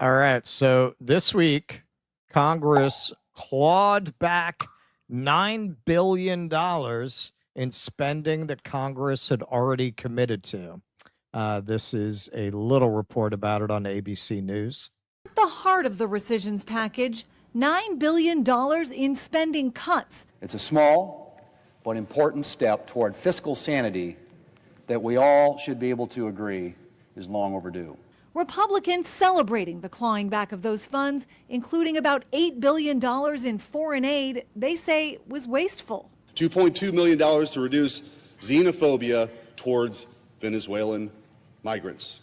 All right. So this week, Congress clawed back $9 billion in spending that Congress had already committed to. This is a little report about it on ABC News. At the heart of the Recisions Package, $9 billion in spending cuts. It's a small but important step toward fiscal sanity that we all should be able to agree is long overdue. Republicans celebrating the clawing back of those funds, including about $8 billion in foreign aid they say was wasteful. $2.2 million to reduce xenophobia towards Venezuelan migrants.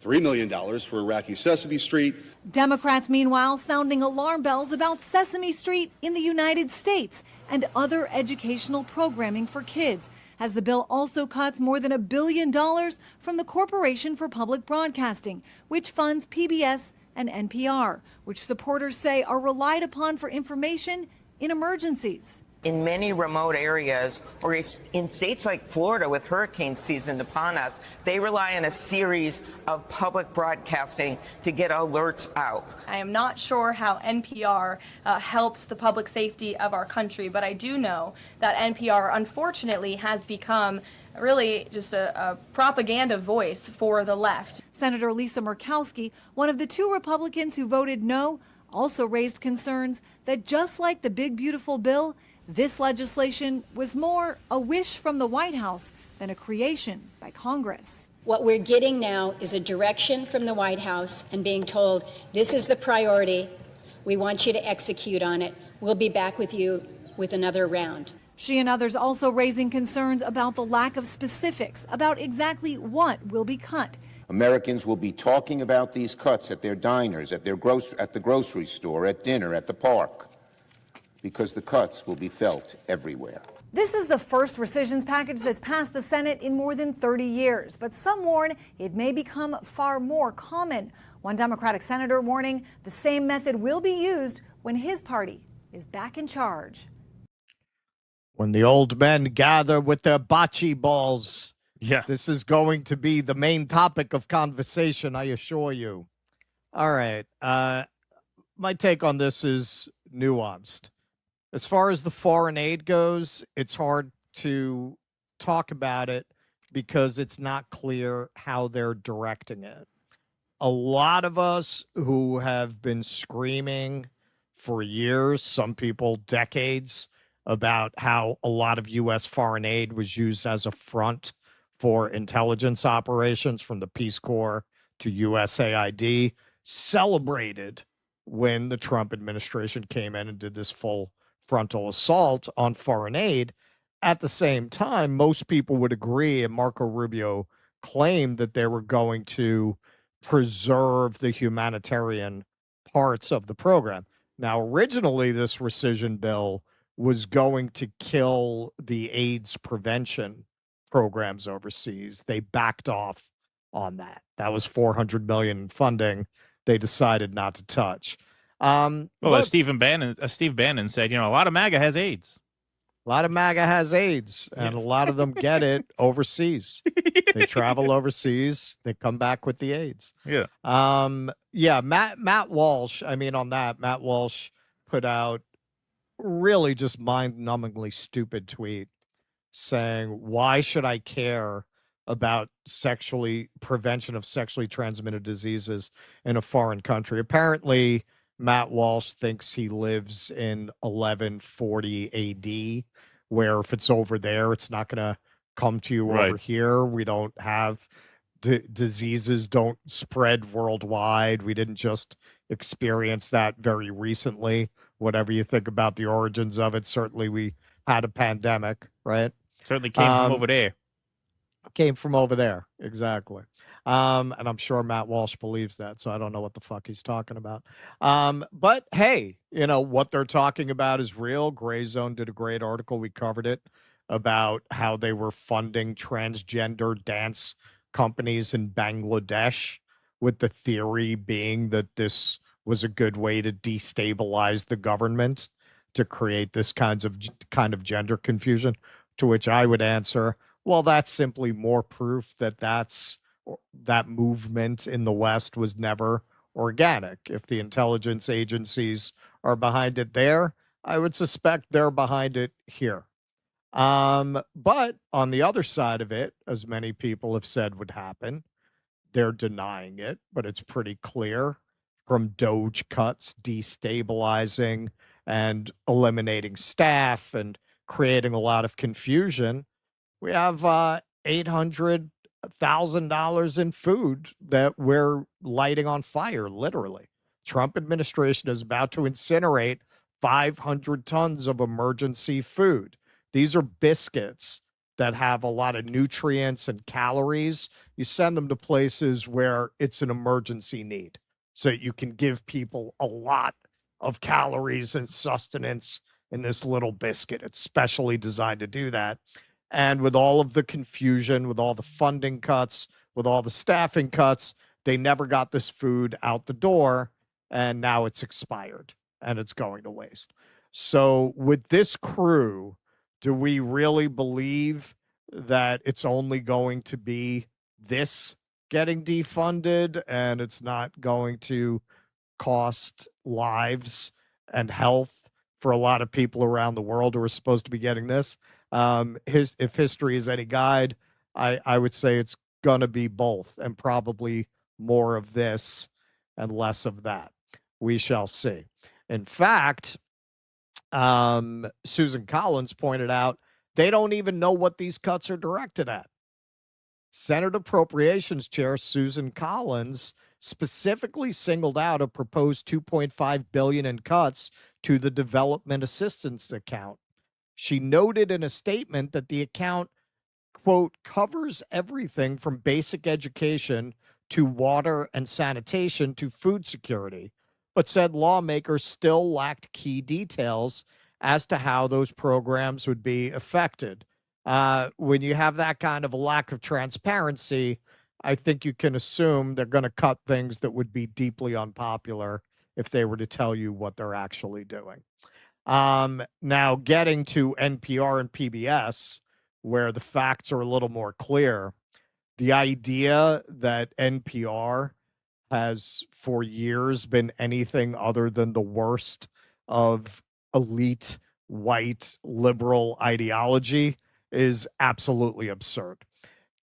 $3 million for Iraqi Sesame Street. Democrats, meanwhile, sounding alarm bells about Sesame Street in the United States and other educational programming for kids, as the bill also cuts more than $1 billion from the Corporation for Public Broadcasting, which funds PBS and NPR, which supporters say are relied upon for information in emergencies. In many remote areas, or if in states like Florida with hurricane season upon us, they rely on a series of public broadcasting to get alerts out. I am not sure how NPR helps the public safety of our country, but I do know that NPR, unfortunately, has become really just a propaganda voice for the left. Senator Lisa Murkowski, one of the two Republicans who voted no, also raised concerns that just like the big beautiful bill, this legislation was more a wish from the White House than a creation by Congress. What we're getting now is a direction from the White House and being told, this is the priority. We want you to execute on it. We'll be back with you with another round. She and others also raising concerns about the lack of specifics about exactly what will be cut. Americans will be talking about these cuts at their diners, at the grocery store, at dinner, at the park, because the cuts will be felt everywhere. This is the first Recisions package that's passed the Senate in more than 30 years, but some warn it may become far more common. One Democratic senator warning the same method will be used when his party is back in charge. When the old men gather with their bocce balls, this is going to be the main topic of conversation, I assure you. All right. My take on this is nuanced. As far as the foreign aid goes, it's hard to talk about it because it's not clear how they're directing it. A lot of us who have been screaming for years, some people decades, about how a lot of U.S. foreign aid was used as a front for intelligence operations from the Peace Corps to USAID, celebrated when the Trump administration came in and did this full frontal assault on foreign aid. At the same time, most people would agree, and Marco Rubio claimed that they were going to preserve the humanitarian parts of the program. Now, originally, this rescission bill was going to kill the AIDS prevention programs overseas. They backed off on that. That was $400 million in funding they decided not to touch. As Steve Bannon said, a lot of MAGA has AIDS. A lot of MAGA has AIDS, and a lot of them get it overseas. They travel overseas, they come back with the AIDS. Yeah. Matt Walsh, Matt Walsh put out really just mind-numbingly stupid tweet saying, why should I care about prevention of sexually transmitted diseases in a foreign country? Apparently, Matt Walsh thinks he lives in 1140 AD, where if it's over there, it's not going to come to you over here. We don't have diseases don't spread worldwide. We didn't just experience that very recently. Whatever you think about the origins of it, certainly we had a pandemic, right? Certainly came from over there. Came from over there, exactly. And I'm sure Matt Walsh believes that, so I don't know what the fuck he's talking about. But hey, what they're talking about is real. Gray Zone did a great article. We covered it about how they were funding transgender dance companies in Bangladesh, with the theory being that this was a good way to destabilize the government to create this kind of gender confusion, to which I would answer, well, that's simply more proof that that movement in the West was never organic. If the intelligence agencies are behind it there, I would suspect they're behind it here. But on the other side of it, as many people have said would happen, they're denying it, but it's pretty clear from Doge cuts, destabilizing and eliminating staff and creating a lot of confusion. We have $800,000 in food that we're lighting on fire, literally. Trump administration is about to incinerate 500 tons of emergency food. These are biscuits that have a lot of nutrients and calories. You send them to places where it's an emergency need, so you can give people a lot of calories and sustenance in this little biscuit. It's specially designed to do that. And with all of the confusion, with all the funding cuts, with all the staffing cuts, they never got this food out the door, and now it's expired and it's going to waste. So with this crew, do we really believe that it's only going to be this getting defunded and it's not going to cost lives and health for a lot of people around the world who are supposed to be getting this? If history is any guide, I would say it's going to be both, and probably more of this and less of that. We shall see. In fact, Susan Collins pointed out they don't even know what these cuts are directed at. Senate Appropriations Chair Susan Collins specifically singled out a proposed $2.5 billion in cuts to the development assistance account. She noted in a statement that the account, quote, covers everything from basic education to water and sanitation to food security, but said lawmakers still lacked key details as to how those programs would be affected. When you have that kind of a lack of transparency, I think you can assume they're going to cut things that would be deeply unpopular if they were to tell you what they're actually doing. Now, getting to NPR and PBS, where the facts are a little more clear, the idea that NPR has for years been anything other than the worst of elite white liberal ideology is absolutely absurd.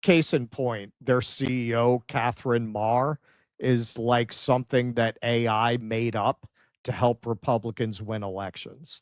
Case in point, their CEO, Catherine Marr, is like something that AI made up to help Republicans win elections.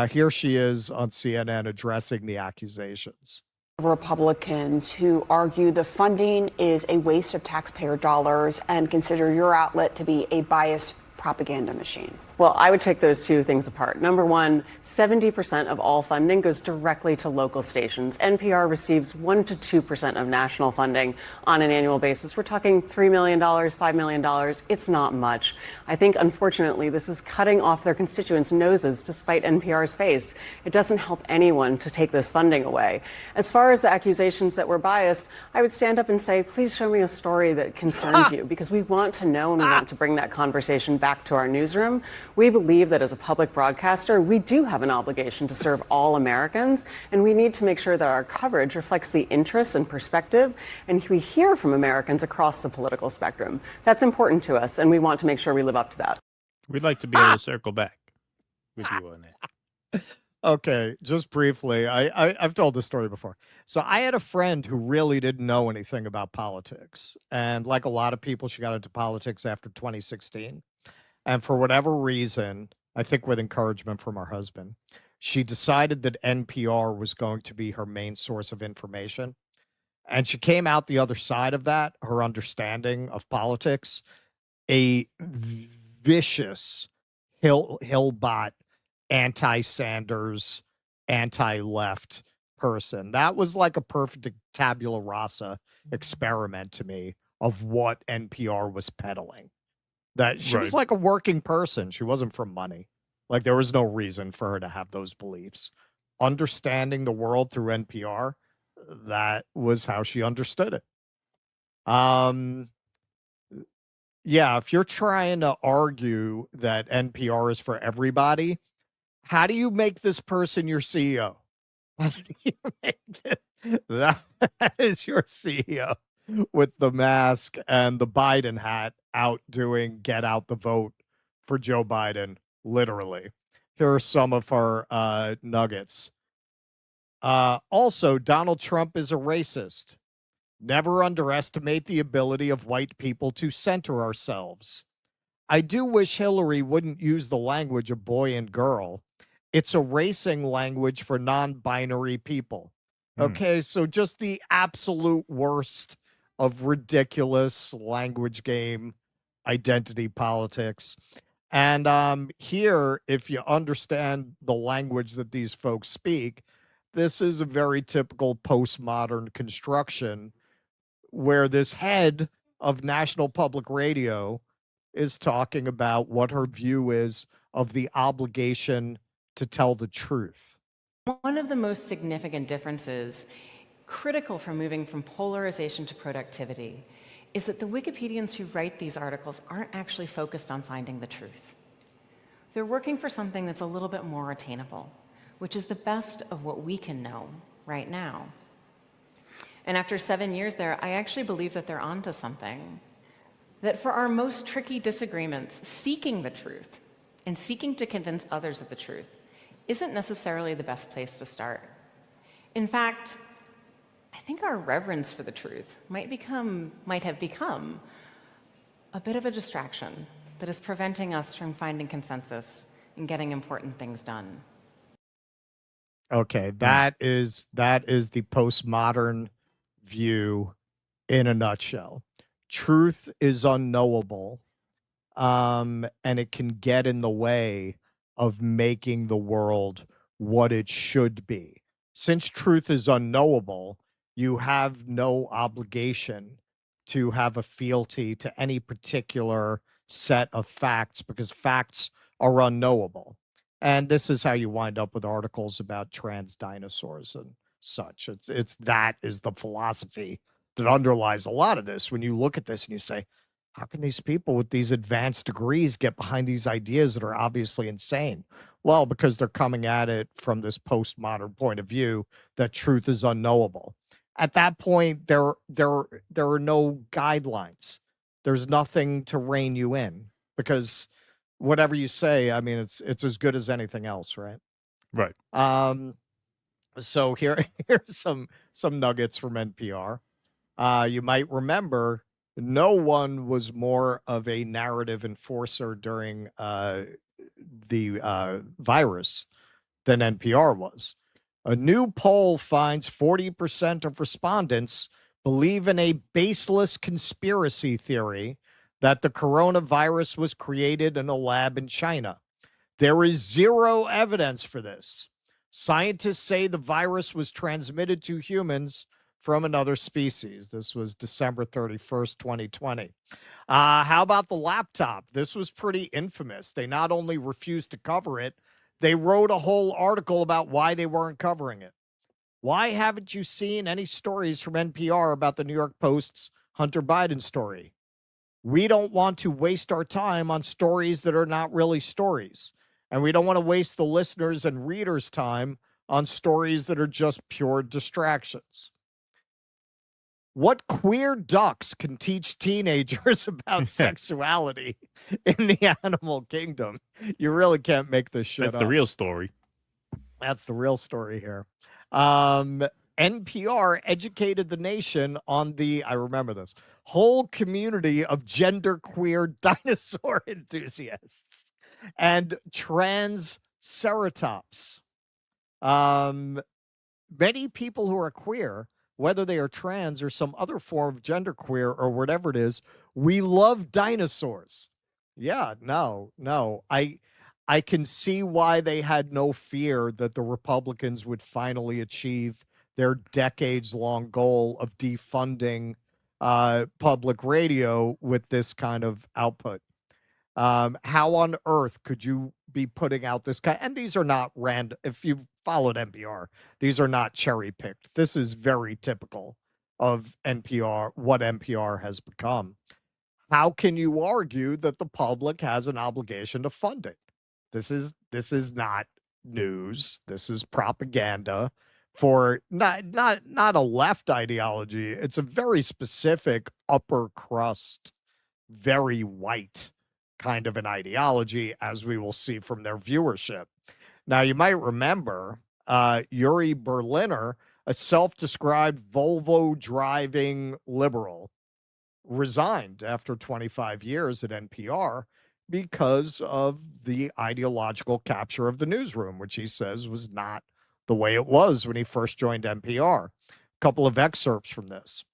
Here she is on CNN addressing the accusations. Republicans who argue the funding is a waste of taxpayer dollars and consider your outlet to be a biased propaganda machine. Well, I would take those two things apart. Number one, 70% of all funding goes directly to local stations. NPR receives 1% to 2% of national funding on an annual basis. We're talking $3 million, $5 million. It's not much. I think, unfortunately, this is cutting off their constituents' noses to spite NPR's face. It doesn't help anyone to take this funding away. As far as the accusations that we're biased, I would stand up and say, please show me a story that concerns you, because we want to know and we want to bring that conversation back to our newsroom. We believe that as a public broadcaster, we do have an obligation to serve all Americans, and we need to make sure that our coverage reflects the interests and perspective, and we hear from Americans across the political spectrum. That's important to us, and we want to make sure we live up to that. We'd like to be able to circle back with you on that. Okay, just briefly, I've told this story before. So I had a friend who really didn't know anything about politics, and like a lot of people, she got into politics after 2016. And for whatever reason, I think with encouragement from her husband, she decided that NPR was going to be her main source of information. And she came out the other side of that, her understanding of politics, a vicious Hillbot, anti-Sanders, anti-left person. That was like a perfect tabula rasa experiment to me of what NPR was peddling. That she was like a working person. She wasn't for money. Like there was no reason for her to have those beliefs. Understanding the world through NPR, that was how she understood it. Yeah, if you're trying to argue that NPR is for everybody, how do you make this person your CEO? How do you make that is your CEO? with the mask and the Biden hat out doing get out the vote for Joe Biden, literally. Here are some of our nuggets. Also, Donald Trump is a racist. Never underestimate the ability of white people to center ourselves. I do wish Hillary wouldn't use the language of boy and girl. It's a racing language for non binary people. Okay, so just the absolute worst of ridiculous language game identity politics. And here, if you understand the language that these folks speak, this is a very typical postmodern construction where this head of National Public Radio is talking about what her view is of the obligation to tell the truth. One of the most significant differences, critical for moving from polarization to productivity, is that the Wikipedians who write these articles aren't actually focused on finding the truth. They're working for something that's a little bit more attainable, which is the best of what we can know right now. And after 7 years there, I actually believe that they're onto something. That for our most tricky disagreements, seeking the truth and seeking to convince others of the truth isn't necessarily the best place to start. In fact, I think our reverence for the truth might have become a bit of a distraction that is preventing us from finding consensus and getting important things done. Okay, that is the postmodern view in a nutshell. Truth is unknowable, and it can get in the way of making the world what it should be. Since truth is unknowable, you have no obligation to have a fealty to any particular set of facts because facts are unknowable. And this is how you wind up with articles about trans dinosaurs and such. That is the philosophy that underlies a lot of this. When you look at this and you say, how can these people with these advanced degrees get behind these ideas that are obviously insane? Well, because they're coming at it from this postmodern point of view that truth is unknowable. At that point, there are no guidelines. There's nothing to rein you in because whatever you say, I mean, it's as good as anything else, right? Right. So here's some nuggets from NPR. You might remember no one was more of a narrative enforcer during the virus than NPR was. A new poll finds 40% of respondents believe in a baseless conspiracy theory that the coronavirus was created in a lab in China. There is zero evidence for this. Scientists say the virus was transmitted to humans from another species. This was December 31st, 2020. How about the laptop? This was pretty infamous. They not only refused to cover it, they wrote a whole article about why they weren't covering it. Why haven't you seen any stories from NPR about the New York Post's Hunter Biden story? We don't want to waste our time on stories that are not really stories. And we don't want to waste the listeners' and readers' time on stories that are just pure distractions. What queer ducks can teach teenagers about sexuality in the animal kingdom? You really can't make this shit up. That's the real story. That's the real story here. NPR educated the nation on the, I remember this, whole community of genderqueer dinosaur enthusiasts and trans ceratops. Many people who are queer, whether they are trans or some other form of genderqueer or whatever it is, we love dinosaurs. Yeah, no. I can see why they had no fear that the Republicans would finally achieve their decades-long goal of defunding public radio with this kind of output. How on earth could you be putting out this kind? And these are not random. If you've followed NPR, these are not cherry-picked. This is very typical of NPR, what NPR has become. How can you argue that the public has an obligation to fund it? This is not news. This is propaganda for not a left ideology. It's a very specific upper crust, very white kind of an ideology, as we will see from their viewership. Now, you might remember Yuri Berliner, a self-described Volvo driving liberal, resigned after 25 years at NPR because of the ideological capture of the newsroom, which he says was not the way it was when he first joined NPR. A couple of excerpts from this.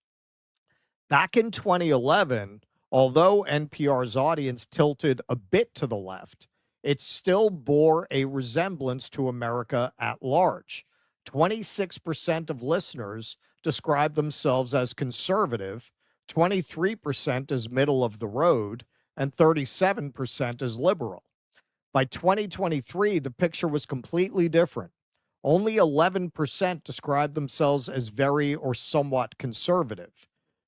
Back in 2011, although NPR's audience tilted a bit to the left, it still bore a resemblance to America at large. 26% of listeners describe themselves as conservative, 23% as middle of the road, and 37% as liberal. By 2023, the picture was completely different. Only 11% described themselves as very or somewhat conservative,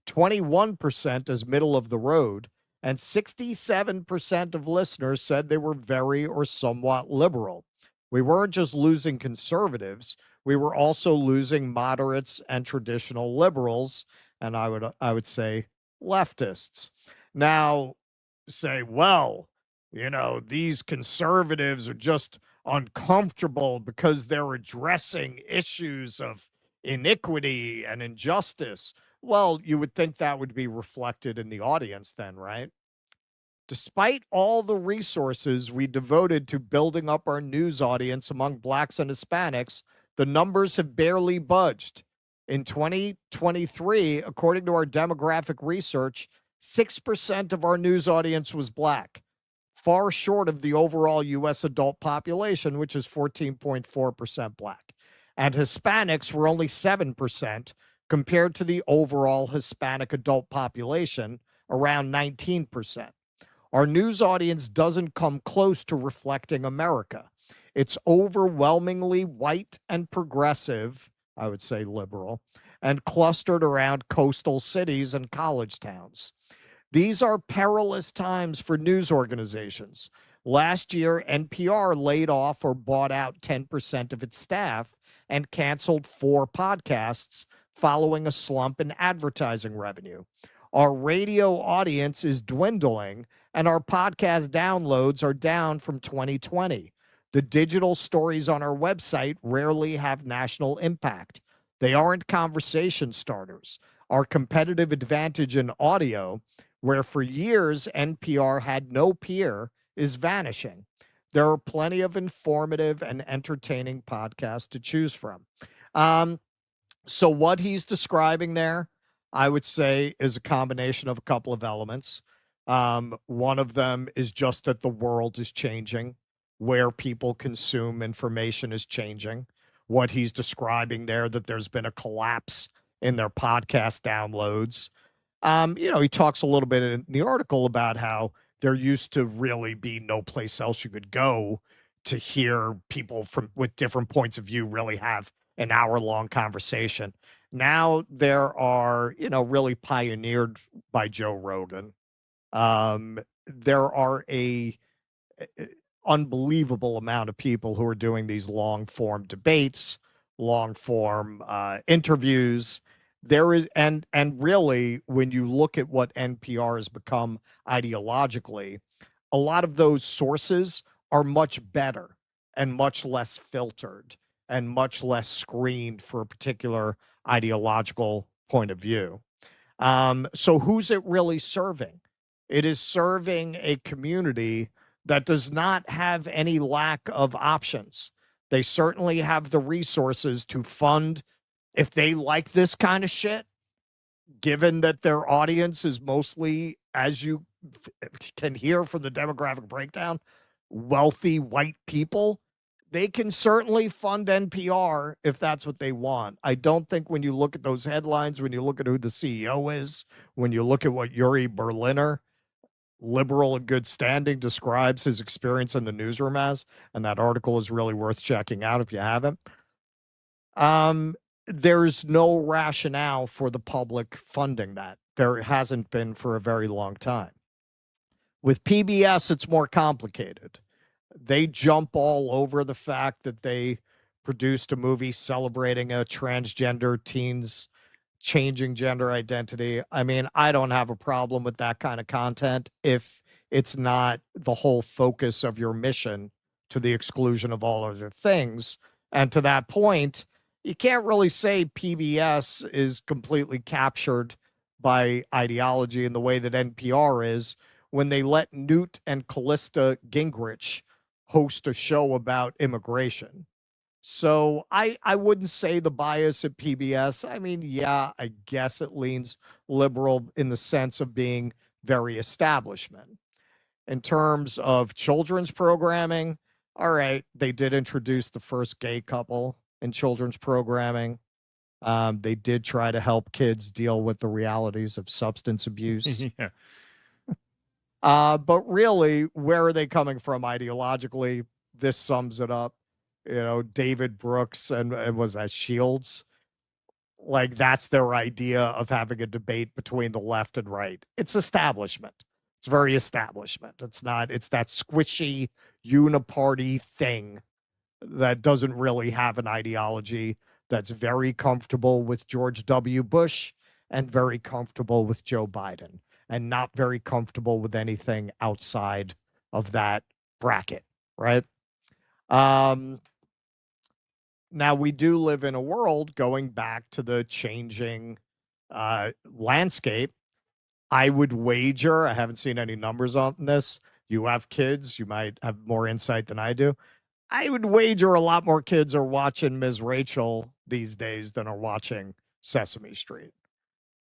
21% as middle of the road, and 67% of listeners said they were very or somewhat liberal. We weren't just losing conservatives, we were also losing moderates and traditional liberals, and I would say leftists. Now, say, well, these conservatives are just uncomfortable because they're addressing issues of iniquity and injustice. Well, you would think that would be reflected in the audience then, right? Despite all the resources we devoted to building up our news audience among Blacks and Hispanics, the numbers have barely budged. In 2023, according to our demographic research, 6% of our news audience was Black, far short of the overall U.S. adult population, which is 14.4% Black. And Hispanics were only 7% compared to the overall Hispanic adult population, around 19%. Our news audience doesn't come close to reflecting America. It's overwhelmingly white and progressive, I would say liberal, and clustered around coastal cities and college towns. These are perilous times for news organizations. Last year, NPR laid off or bought out 10% of its staff and canceled 4 podcasts following a slump in advertising revenue. Our radio audience is dwindling, and our podcast downloads are down from 2020. The digital stories on our website rarely have national impact. They aren't conversation starters. Our competitive advantage in audio, where for years NPR had no peer, is vanishing. There are plenty of informative and entertaining podcasts to choose from. So what he's describing there, I would say, is a combination of a couple of elements. One of them is just that the world is changing, where people consume information is changing. What he's describing there, that there's been a collapse in their podcast downloads. He talks a little bit in the article about how there used to really be no place else you could go to hear people with different points of view really have an hour-long conversation. Now there are, really pioneered by Joe Rogan. There are a unbelievable amount of people who are doing these long-form debates, long-form interviews. There is, and really, when you look at what NPR has become ideologically, a lot of those sources are much better and much less filtered and much less screened for a particular ideological point of view. So who's it really serving? It is serving a community that does not have any lack of options. They certainly have the resources to fund, if they like this kind of shit, given that their audience is mostly, as you can hear from the demographic breakdown, wealthy white people, they can certainly fund NPR if that's what they want. I don't think when you look at those headlines, when you look at who the CEO is, when you look at what Yuri Berliner, liberal in good standing, describes his experience in the newsroom as, and that article is really worth checking out if you haven't, there's no rationale for the public funding that. There hasn't been for a very long time. With PBS, it's more complicated. They jump all over the fact that they produced a movie celebrating a transgender teen's changing gender identity. I mean, I don't have a problem with that kind of content if it's not the whole focus of your mission to the exclusion of all other things. And to that point, you can't really say PBS is completely captured by ideology in the way that NPR is when they let Newt and Callista Gingrich host a show about immigration. So I wouldn't say the bias at PBS. I mean, yeah, I guess it leans liberal in the sense of being very establishment. In terms of children's programming, all right, they did introduce the first gay couple in children's programming. They did try to help kids deal with the realities of substance abuse. Yeah. But really, where are they coming from ideologically? This sums it up. You know, David Brooks and was that Shields? Like, that's their idea of having a debate between the left and right. It's establishment. It's very establishment. It's not, it's that squishy uniparty thing that doesn't really have an ideology, that's very comfortable with George W. Bush and very comfortable with Joe Biden and not very comfortable with anything outside of that bracket, right? Now, we do live in a world, going back to the changing landscape. I would wager, I haven't seen any numbers on this. You have kids, you might have more insight than I do. I would wager a lot more kids are watching Ms. Rachel these days than are watching Sesame Street.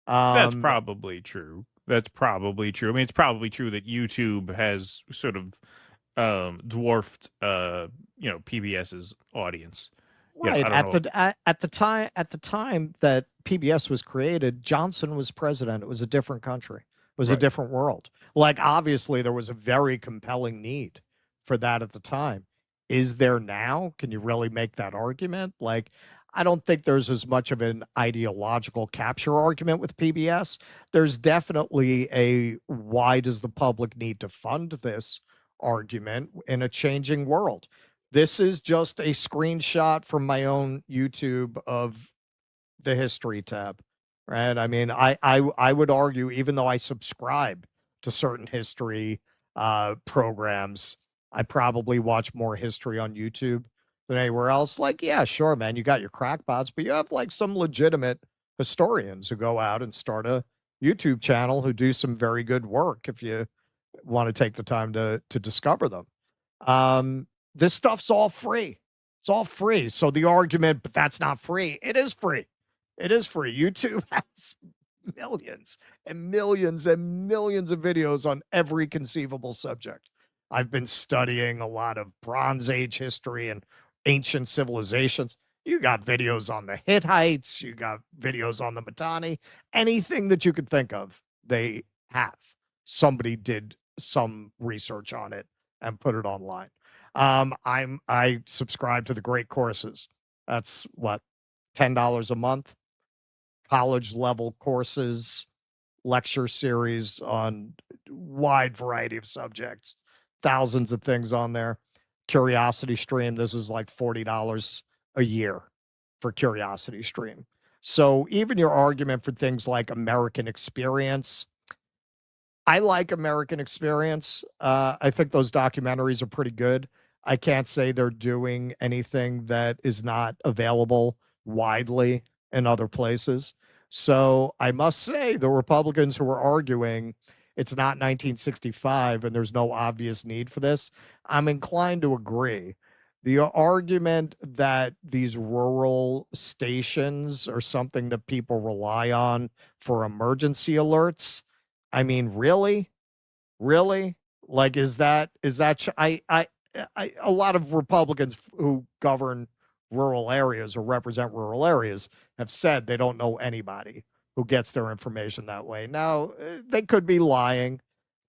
That's probably true. That's probably true. I mean, it's probably true that YouTube has sort of dwarfed, PBS's audience. Right. At the time that PBS was created, Johnson was president. It was a different country. It was a different world. Like, obviously, there was a very compelling need for that at the time. Is there now? Can you really make that argument? Like, I don't think there's as much of an ideological capture argument with PBS. There's definitely a why does the public need to fund this argument in a changing world. This is just a screenshot from my own YouTube of the history tab, right? I mean, I would argue, even though I subscribe to certain history programs, I probably watch more history on YouTube than anywhere else. Like, yeah, sure, man, you got your crackpots, but you have like some legitimate historians who go out and start a YouTube channel who do some very good work if you want to take the time to discover them. This stuff's all free. It's all free. So the argument, but that's not free. It is free. It is free. YouTube has millions and millions and millions of videos on every conceivable subject. I've been studying a lot of Bronze Age history and ancient civilizations. You got videos on the Hittites. You got videos on the Mitanni. Anything that you could think of, they have. Somebody did some research on it and put it online. I subscribe to the Great Courses. That's what, $10 a month. College level courses, lecture series on wide variety of subjects, thousands of things on there. Curiosity Stream, this is like $40 a year for Curiosity Stream. So even your argument for things like American Experience, I like American Experience. I think those documentaries are pretty good. I can't say they're doing anything that is not available widely in other places. So I must say the Republicans who are arguing it's not 1965 and there's no obvious need for this, I'm inclined to agree. The argument that these rural stations are something that people rely on for emergency alerts, I mean, really? Really? Like, is that a lot of Republicans who govern rural areas or represent rural areas have said they don't know anybody who gets their information that way. Now, they could be lying,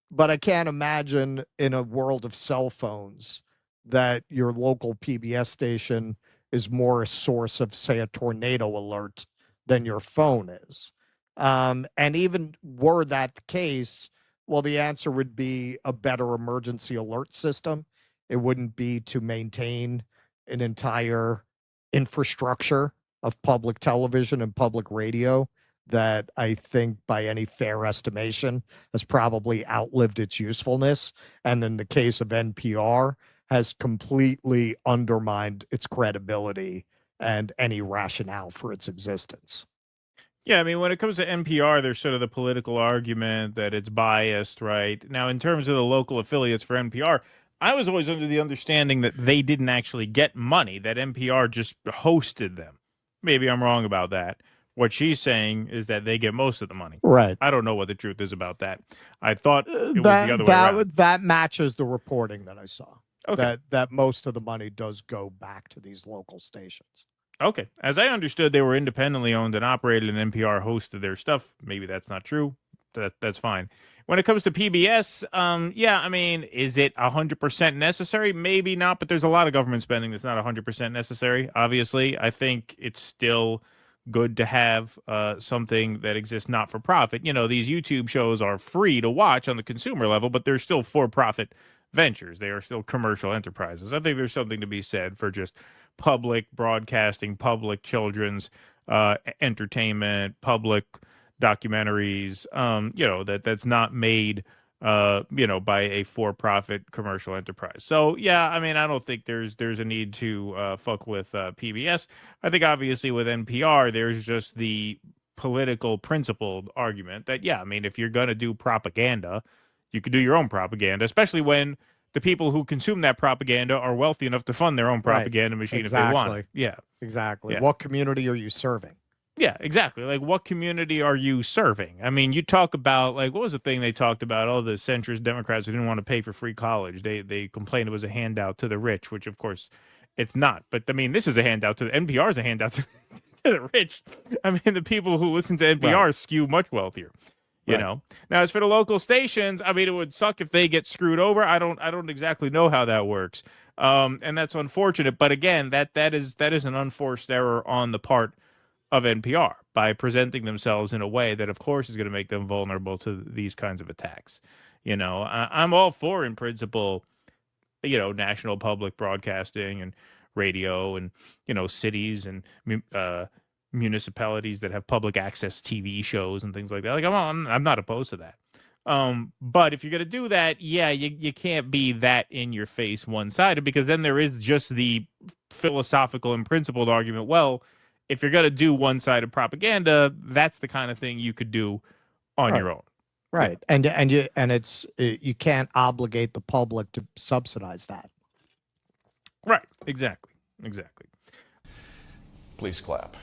but I can't imagine in a world of cell phones that your local PBS station is more a source of, say, a tornado alert than your phone is. And even were that the case, well, the answer would be a better emergency alert system. It wouldn't be to maintain an entire infrastructure of public television and public radio that I think by any fair estimation has probably outlived its usefulness. And in the case of NPR, has completely undermined its credibility and any rationale for its existence. Yeah, I mean, when it comes to NPR, there's sort of the political argument that it's biased, right? Now, in terms of the local affiliates for NPR, I was always under the understanding that they didn't actually get money, that NPR just hosted them. Maybe I'm wrong about that. What she's saying is that they get most of the money. Right. I don't know what the truth is about that. I thought it was the other way around. That matches the reporting that I saw. Okay. That most of the money does go back to these local stations. Okay. As I understood, they were independently owned and operated, and NPR hosted their stuff. Maybe that's not true. That's fine. When it comes to PBS, yeah, I mean, is it 100% necessary? Maybe not, but there's a lot of government spending that's not 100% necessary, obviously. I think it's still good to have something that exists not for profit. You know, these YouTube shows are free to watch on the consumer level, but they're still for-profit ventures. They are still commercial enterprises. I think there's something to be said for just public broadcasting, public children's entertainment, public documentaries, you know, that's not made, you know, by a for-profit commercial enterprise. So, yeah, I mean, I don't think there's a need to fuck with PBS. I think obviously with NPR, there's just the political principled argument that, yeah, I mean, if you're going to do propaganda, you could do your own propaganda, especially when the people who consume that propaganda are wealthy enough to fund their own propaganda machine if they want it. Yeah. Exactly. Yeah. What community are you serving? Yeah, exactly. Like, what community are you serving? I mean, you talk about, like, what was the thing they talked about? Oh, the centrist Democrats who didn't want to pay for free college. They complained it was a handout to the rich, which, of course, it's not. But, I mean, this is a handout to the NPR is a handout to the rich. I mean, the people who listen to NPR skew much wealthier. You know. Now, as for the local stations, I mean, it would suck if they get screwed over. I don't exactly know how that works, and that's unfortunate. But again, that is an unforced error on the part of NPR by presenting themselves in a way that, of course, is going to make them vulnerable to these kinds of attacks. You know, I'm all for, in principle, you know, national public broadcasting and radio, and you know, cities and municipalities that have public access TV shows and things like that. Like, I'm not opposed to that. But if you're going to do that, yeah, you can't be that in your face one-sided, because then there is just the philosophical and principled argument. Well, if you're going to do one-sided propaganda, that's the kind of thing you could do on your own. Right. Yeah. And you can't obligate the public to subsidize that. Right. Exactly. Please clap.